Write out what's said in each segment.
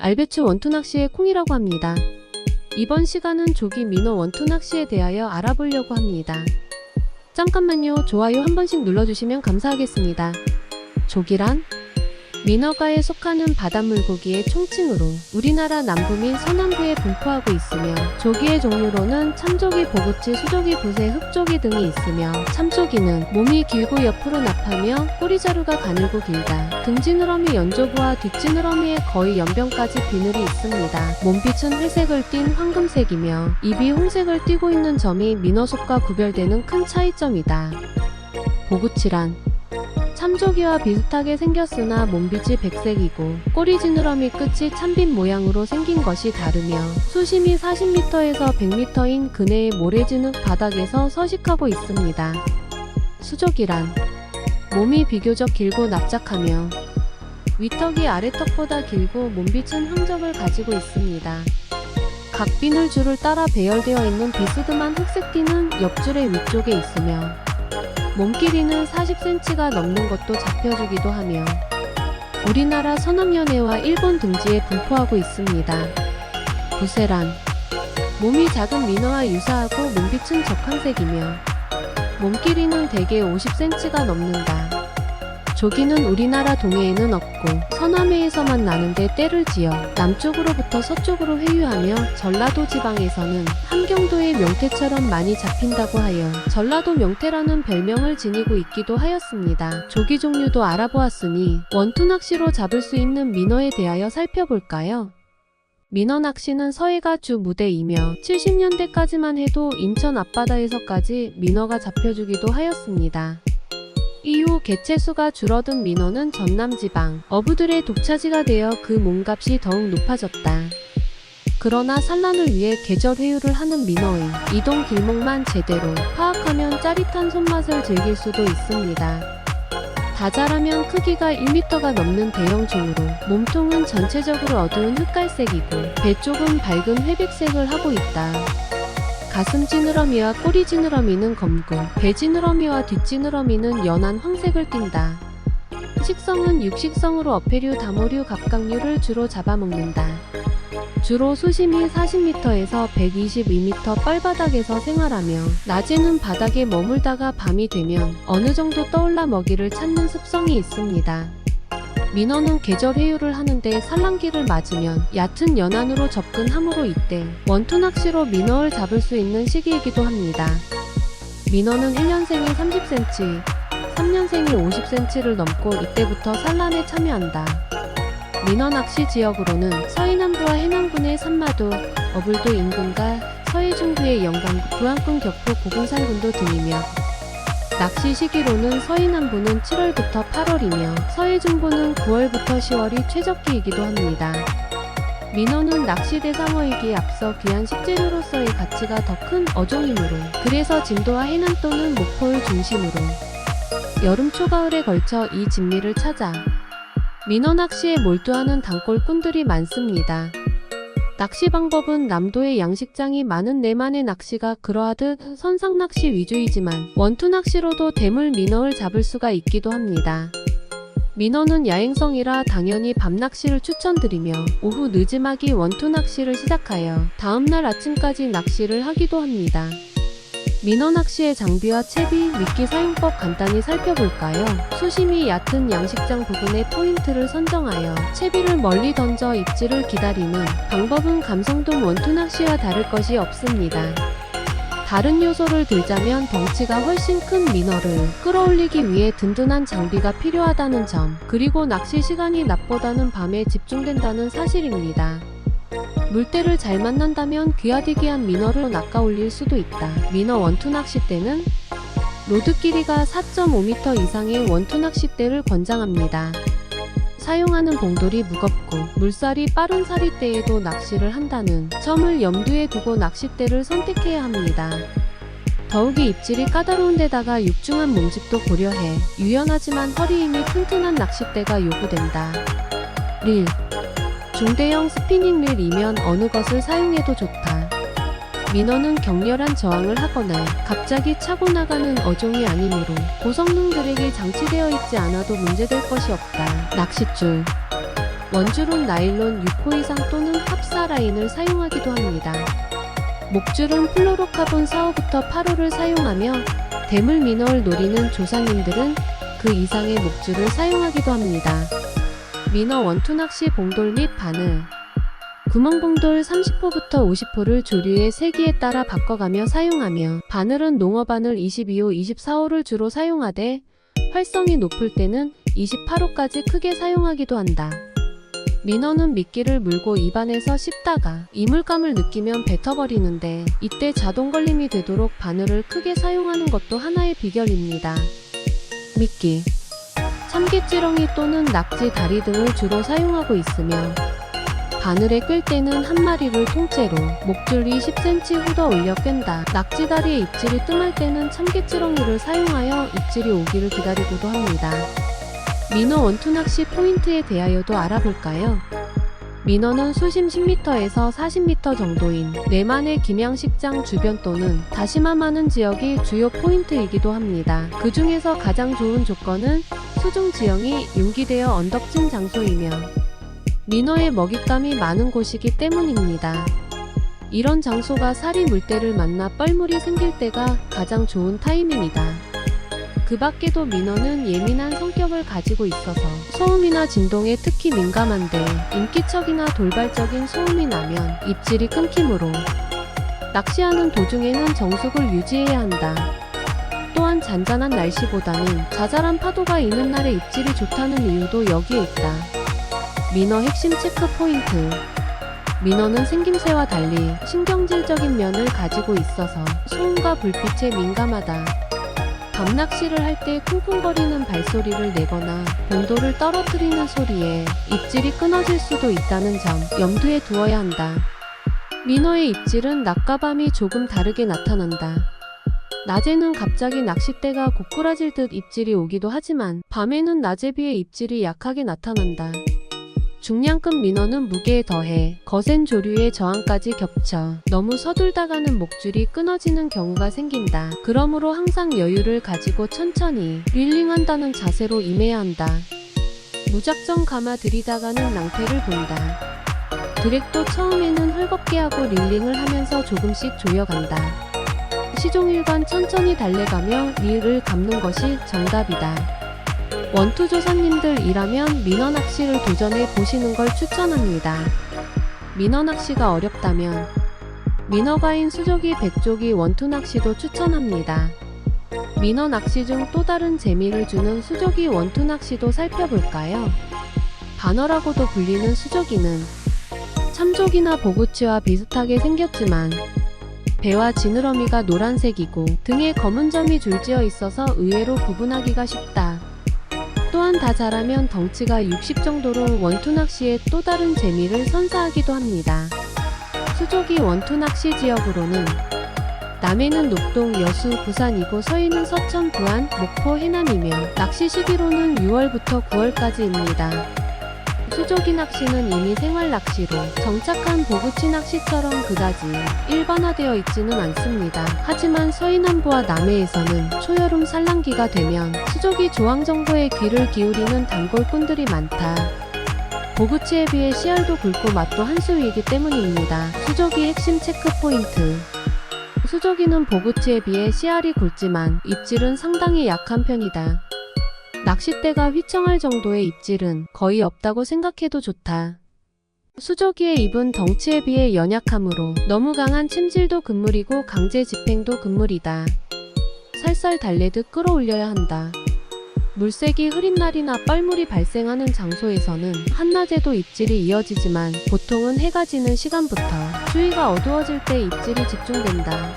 알배추 원투 낚시의 콩이라고 합니다. 이번 시간은 조기 민어 원투 낚시에 대하여 알아보려고 합니다. 잠깐만요. 좋아요 한 번씩 눌러주시면 감사하겠습니다. 조기란 민어가에 속하는 바닷물고기의 총칭으로 우리나라 남부 및 서남부에 분포하고 있으며 조기의 종류로는 참조기, 보구치, 수조기, 부새, 흑조기 등이 있으며 참조기는 몸이 길고 옆으로 납하며 꼬리자루가 가늘고 길다. 등지느러미 연조부와 뒷지느러미에 거의 연변까지 비늘이 있습니다. 몸빛은 회색을 띤 황금색이며 입이 홍색을 띠고 있는 점이 민어속과 구별되는 큰 차이점이다. 보구치란 참조기와 비슷하게 생겼으나 몸빛이 백색이고 꼬리 지느러미 끝이 참빗 모양으로 생긴 것이 다르며 수심이 40m에서 100m인 근해의 모래진흙 바닥에서 서식하고 있습니다. 수조기란 몸이 비교적 길고 납작하며 위턱이 아래턱보다 길고 몸빛은 항적을 가지고 있습니다. 각 비늘 줄을 따라 배열되어 있는 비스듬한 흑색 띠는 옆줄의 위쪽에 있으며 몸 길이는 40cm가 넘는 것도 잡혀주기도 하며 우리나라 서남연해와 일본 등지에 분포하고 있습니다. 부새란 몸이 작은 민어와 유사하고 몸빛은 적황색이며 몸 길이는 대개 50cm가 넘는다. 조기는 우리나라 동해에는 없고 서남해에서만 나는데 때를 지어 남쪽으로부터 서쪽으로 회유하며 전라도 지방에서는 함경도의 명태처럼 많이 잡힌다고 하여 전라도 명태라는 별명을 지니고 있기도 하였습니다. 조기 종류도 알아보았으니 원투 낚시로 잡을 수 있는 민어에 대하여 살펴볼까요? 민어 낚시는 서해가 주 무대이며 70년대까지만 해도 인천 앞바다에서까지 민어가 잡혀주기도 하였습니다. 이후 개체수가 줄어든 민어는 전남지방, 어부들의 독차지가 되어 그 몸값이 더욱 높아졌다. 그러나 산란을 위해 계절 회유를 하는 민어의 이동 길목만 제대로 파악하면 짜릿한 손맛을 즐길 수도 있습니다. 다 자라면 크기가 1m가 넘는 대형 종으로 몸통은 전체적으로 어두운 흑갈색이고 배 쪽은 밝은 회백색을 하고 있다. 가슴 지느러미와 꼬리 지느러미는 검고 배 지느러미와 뒷 지느러미는 연한 황색을 띈다. 식성은 육식성으로 어패류, 다모류, 갑각류를 주로 잡아먹는다. 주로 수심이 40m에서 122m 뻘바닥에서 생활하며 낮에는 바닥에 머물다가 밤이 되면 어느 정도 떠올라 먹이를 찾는 습성이 있습니다. 민어는 계절 회유를 하는데 산란기를 맞으면 얕은 연안으로 접근하므로 이때 원투 낚시로 민어를 잡을 수 있는 시기이기도 합니다. 민어는 1년생이 30cm, 3년생이 50cm를 넘고 이때부터 산란에 참여한다. 민어 낚시 지역으로는 서해남부와 해남군의 산마도, 어불도 인근과 서해중부의 영광, 부안군, 격포, 고군산군도 등이며 낚시 시기로는 서해남부는 7월부터 8월이며 서해중부는 9월부터 10월이 최적기이기도 합니다. 민어는 낚시 대상어이기에 앞서 귀한 식재료로서의 가치가 더 큰 어종이므로 그래서 진도와 해남 또는 목포를 중심으로 여름 초가을에 걸쳐 이 진미를 찾아 민어 낚시에 몰두하는 단골꾼들이 많습니다. 낚시 방법은 남도의 양식장이 많은 내만의 낚시가 그러하듯 선상낚시 위주이지만 원투 낚시로도 대물 민어를 잡을 수가 있기도 합니다. 민어는 야행성이라 당연히 밤낚시를 추천드리며 오후 늦지막이 원투 낚시를 시작하여 다음날 아침까지 낚시를 하기도 합니다. 민어 낚시의 장비와 채비, 미끼 사용법 간단히 살펴볼까요? 수심이 얕은 양식장 부근의 포인트를 선정하여 채비를 멀리 던져 입질을 기다리는 방법은 감성돔 원투 낚시와 다를 것이 없습니다. 다른 요소를 들자면 덩치가 훨씬 큰 민어를 끌어올리기 위해 든든한 장비가 필요하다는 점, 그리고 낚시 시간이 낮보다는 밤에 집중된다는 사실입니다. 물때를 잘 만난다면 귀하디귀한 민어를 낚아올릴 수도 있다. 민어 원투 낚싯대는 로드 길이가 4.5m 이상의 원투 낚싯대를 권장합니다. 사용하는 봉돌이 무겁고 물살이 빠른 사리대에도 낚시를 한다는 점을 염두에 두고 낚싯대를 선택해야 합니다. 더욱이 입질이 까다로운 데다가 육중한 몸집도 고려해 유연하지만 허리 힘이 튼튼한 낚싯대가 요구된다. 릴 중대형 스피닝 릴이면 어느 것을 사용해도 좋다. 민어는 격렬한 저항을 하거나 갑자기 차고 나가는 어종이 아니므로 고성능 드랙이 장치되어 있지 않아도 문제될 것이 없다. 낚싯줄 원줄은 나일론 6호 이상 또는 합사 라인을 사용하기도 합니다. 목줄은 플로로카본 4호부터 8호를 사용하며 대물 미너를 노리는 조상님들은 그 이상의 목줄을 사용하기도 합니다. 미너 원투 낚시 봉돌 및 바늘 구멍봉돌 30호부터 50호를 조류의 세기에 따라 바꿔가며 사용하며 바늘은 농어바늘 22호, 24호를 주로 사용하되 활성이 높을 때는 28호까지 크게 사용하기도 한다. 민어는 미끼를 물고 입안에서 씹다가 이물감을 느끼면 뱉어버리는데 이때 자동 걸림이 되도록 바늘을 크게 사용하는 것도 하나의 비결입니다. 미끼 참깨지렁이 또는 낙지 다리 등을 주로 사용하고 있으며 바늘에 끌 때는 한 마리를 통째로 목줄 위 10cm 후더 올려 끈다. 낙지다리의 입질이 뜸할 때는 참깨지렁이를 사용하여 입질이 오기를 기다리고도 합니다. 민어 원투 낚시 포인트에 대하여도 알아볼까요? 민어는 수심 10m에서 40m 정도인 내만의 김양식장 주변 또는 다시마 많은 지역이 주요 포인트이기도 합니다. 그 중에서 가장 좋은 조건은 수중 지형이 융기되어 언덕진 장소이며 민어의 먹잇감이 많은 곳이기 때문입니다. 이런 장소가 사리 물때를 만나 뻘물이 생길 때가 가장 좋은 타이밍이다. 그 밖에도 민어는 예민한 성격을 가지고 있어서 소음이나 진동에 특히 민감한데 인기척이나 돌발적인 소음이 나면 입질이 끊기므로 낚시하는 도중에는 정숙을 유지해야 한다. 또한 잔잔한 날씨보다는 자잘한 파도가 있는 날에 입질이 좋다는 이유도 여기에 있다. 민어 핵심 체크 포인트 민어는 생김새와 달리 신경질적인 면을 가지고 있어서 소음과 불빛에 민감하다. 밤낚시를 할 때 쿵쿵거리는 발소리를 내거나 봉돌을 떨어뜨리는 소리에 입질이 끊어질 수도 있다는 점 염두에 두어야 한다. 민어의 입질은 낮과 밤이 조금 다르게 나타난다. 낮에는 갑자기 낚싯대가 고꾸라질 듯 입질이 오기도 하지만 밤에는 낮에 비해 입질이 약하게 나타난다. 중량급 민어는 무게에 더해 거센 조류의 저항까지 겹쳐 너무 서둘다가는 목줄이 끊어지는 경우가 생긴다. 그러므로 항상 여유를 가지고 천천히 릴링한다는 자세로 임해야 한다. 무작정 감아 들이다가는 낭패를 본다. 드랙도 처음에는 헐겁게 하고 릴링을 하면서 조금씩 조여간다. 시종일관 천천히 달래가며 릴을 감는 것이 정답이다. 원투 조사님들이라면 민어 낚시를 도전해 보시는 걸 추천합니다. 민어 낚시가 어렵다면 민어가인 수조기, 백조기 원투 낚시도 추천합니다. 민어 낚시 중 또 다른 재미를 주는 수조기 원투 낚시도 살펴볼까요? 바너라고도 불리는 수조기는 참조기나 보구치와 비슷하게 생겼지만 배와 지느러미가 노란색이고 등에 검은 점이 줄지어 있어서 의외로 구분하기가 쉽다. 또한 다 자라면 덩치가 60 정도로 원투 낚시의 또 다른 재미를 선사하기도 합니다. 수조기 원투 낚시 지역으로는 남해는 녹동, 여수, 부산이고 서해는 서천, 부안, 목포, 해남이며 낚시 시기로는 6월부터 9월까지입니다. 수조기 낚시는 이미 생활 낚시로 정착한 보구치 낚시처럼 그다지 일반화되어 있지는 않습니다. 하지만 서해남부와 남해에서는 초여름 산란기가 되면 수조기 조항 정보에 귀를 기울이는 단골꾼들이 많다. 보구치에 비해 씨알도 굵고 맛도 한 수위이기 때문입니다. 수조기 핵심 체크 포인트 수조기는 보구치에 비해 씨알이 굵지만 입질은 상당히 약한 편이다. 낚싯대가 휘청할 정도의 입질은 거의 없다고 생각해도 좋다. 수조기의 입은 덩치에 비해 연약하므로 너무 강한 침질도 금물이고 강제 집행도 금물이다. 살살 달래듯 끌어올려야 한다. 물색이 흐린 날이나 뻘물이 발생하는 장소에서는 한낮에도 입질이 이어지지만 보통은 해가 지는 시간부터 추위가 어두워질 때 입질이 집중된다.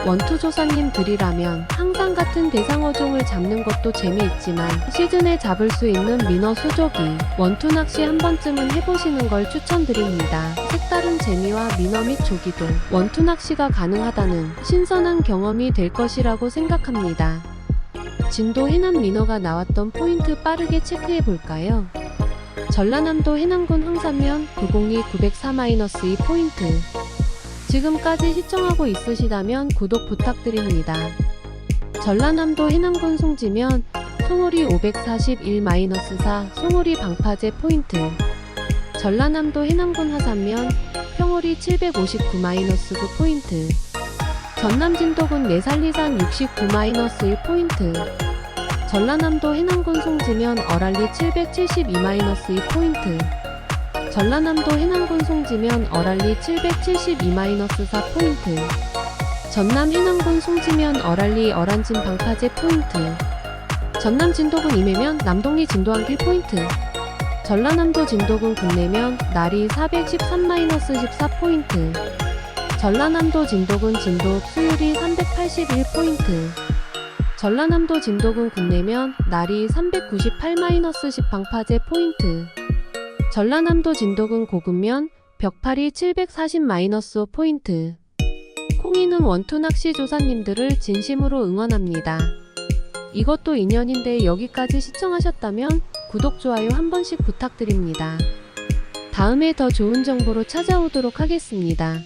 원투 조사님들이라면 항상 같은 대상어종을 잡는 것도 재미있지만 시즌에 잡을 수 있는 민어 수조기 원투 낚시 한 번쯤은 해보시는 걸 추천드립니다. 색다른 재미와 민어 및 조기도 원투 낚시가 가능하다는 신선한 경험이 될 것이라고 생각합니다. 진도 해남 민어가 나왔던 포인트 빠르게 체크해 볼까요? 전라남도 해남군 황산면 902-904-2 포인트 지금까지 시청하고 있으시다면 구독 부탁드립니다. 전라남도 해남군 송지면 송오리 541-4 송오리 방파제 포인트 전라남도 해남군 하산면 평월이 759-9포인트, 전남 진도군 매살리산 69-1포인트, 전라남도 해남군 송지면 어랄리 772-2포인트, 전라남도 해남군 송지면 어랄리 772-4포인트, 전남 해남군 송지면 어랄리 어란진 방파제 포인트, 전남 진도군 임해면 남동리 진도항 1포인트, 전라남도 진도군 국내면 나리 413-14포인트, 전라남도 진도군 진도 수유리 381포인트, 전라남도 진도군 국내면 나리 398-10 방파제 포인트, 전라남도 진도군 고급면 벽파리 740-5포인트. 콩이는 원투 낚시 조사님들을 진심으로 응원합니다. 이것도 인연인데 여기까지 시청하셨다면 구독, 좋아요 한 번씩 부탁드립니다. 다음에 더 좋은 정보로 찾아오도록 하겠습니다.